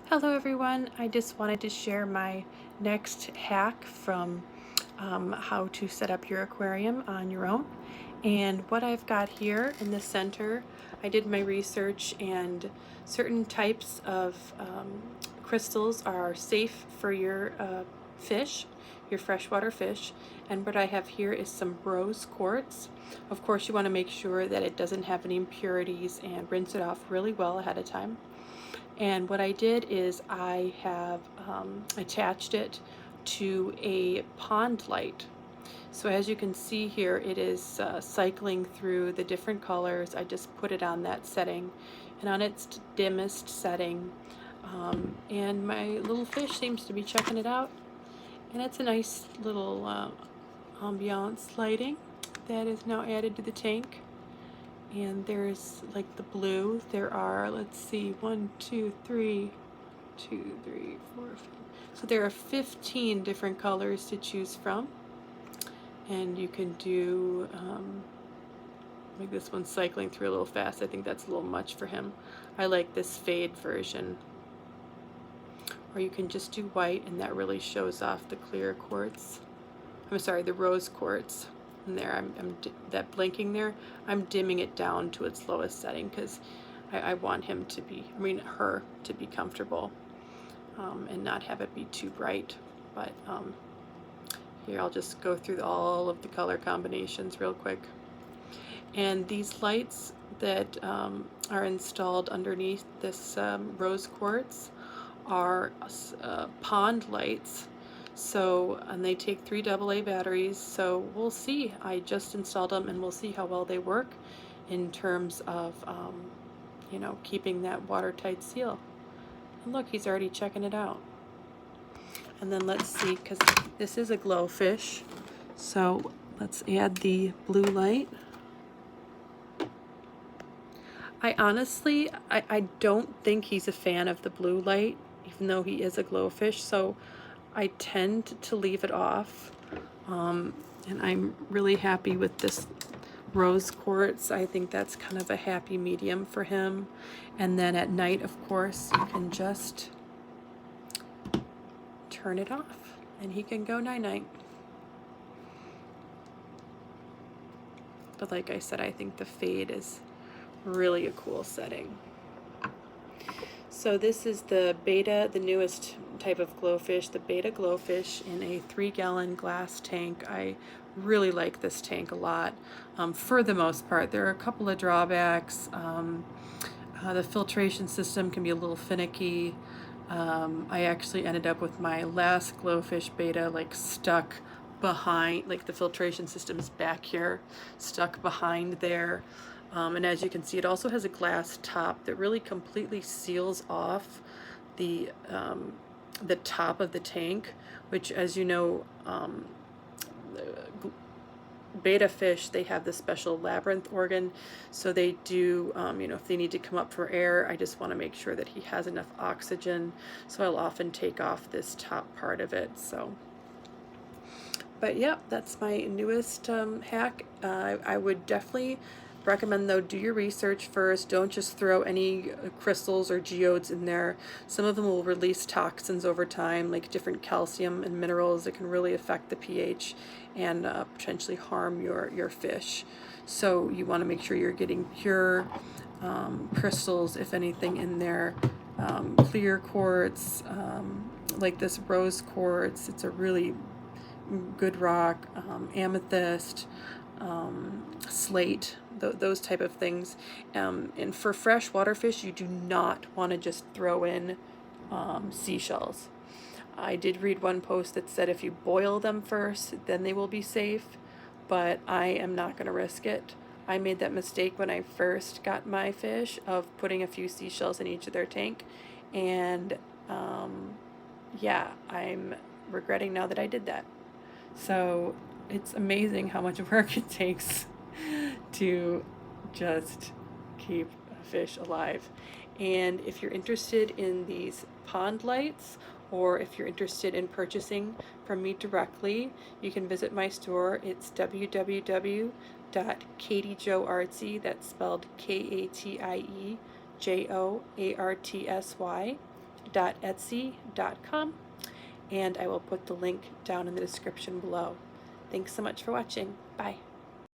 Hello everyone, I just wanted to share my next hack from how to set up your aquarium on your own. And what I've got here in the center, I did my research, and certain types of crystals are safe for your fish, your freshwater fish. And what I have here is some rose quartz. Of course, you want to make sure that it doesn't have any impurities and rinse it off really well ahead of time. And what I did is I have attached it to a pond light. So as you can see here, it is cycling through the different colors. I just put it on that setting and on its dimmest setting. And my little fish seems to be checking it out. And it's a nice little ambiance lighting that is now added to the tank. And there's like the blue. There are, let's see, 1, 2, 3, 2, 3, 4, 5. So there are 15 different colors to choose from. And you can do, like this one's cycling through a little fast. I think that's a little much for him. I like this fade version. Or you can just do white, and that really shows off the clear quartz. I'm sorry, the rose quartz. And there, that blinking there, I'm dimming it down to its lowest setting because I want him to be, her to be comfortable and not have it be too bright. But here, I'll just go through all of the color combinations real quick. And these lights that are installed underneath this rose quartz are pond lights. So, and they take 3 AA batteries, so we'll see. I just installed them, and we'll see how well they work in terms of, you know, keeping that watertight seal. And look, he's already checking it out. And then let's see, because this is a glowfish, so let's add the blue light. I honestly, I don't think he's a fan of the blue light, even though he is a glowfish, so I tend to leave it off, and I'm really happy with this rose quartz. I think that's kind of a happy medium for him. And then at night, of course, you can just turn it off and he can go night-night. But like I said, I think the fade is really a cool setting. So this is the beta, the newest type of glowfish, the beta glowfish in a 3-gallon glass tank. I really like this tank a lot. For the most part, there are a couple of drawbacks. The filtration system can be a little finicky. I actually ended up with my last glowfish beta like stuck behind, like the filtration system is back here, stuck behind there. And as you can see, it also has a glass top that really completely seals off the top of the tank, which, as you know, beta fish, they have this special labyrinth organ, so they do, you know, if they need to come up for air, I just want to make sure that he has enough oxygen, so I'll often take off this top part of it. So, but yeah, that's my newest hack. I would definitely recommend, though, do your research first. Don't just throw any crystals or geodes in there. Some of them will release toxins over time, like different calcium and minerals that can really affect the pH and potentially harm your fish. So you want to make sure you're getting pure crystals, if anything, in there. Clear quartz, like this rose quartz, it's a really good rock, amethyst, slate, those type of things. And for freshwater fish, you do not want to just throw in seashells. I did read one post that said if you boil them first, then they will be safe, but I am not going to risk it. I made that mistake when I first got my fish of putting a few seashells in each of their tank, and yeah, I'm regretting now that I did that. So it's amazing how much work it takes to just keep a fish alive. And if you're interested in these pond lights, or if you're interested in purchasing from me directly, you can visit my store. It's www.katiejoartsy, that's spelled KatieJoartsy, aquarium.etsy.com, and I will put the link down in the description below. Thanks so much for watching. Bye.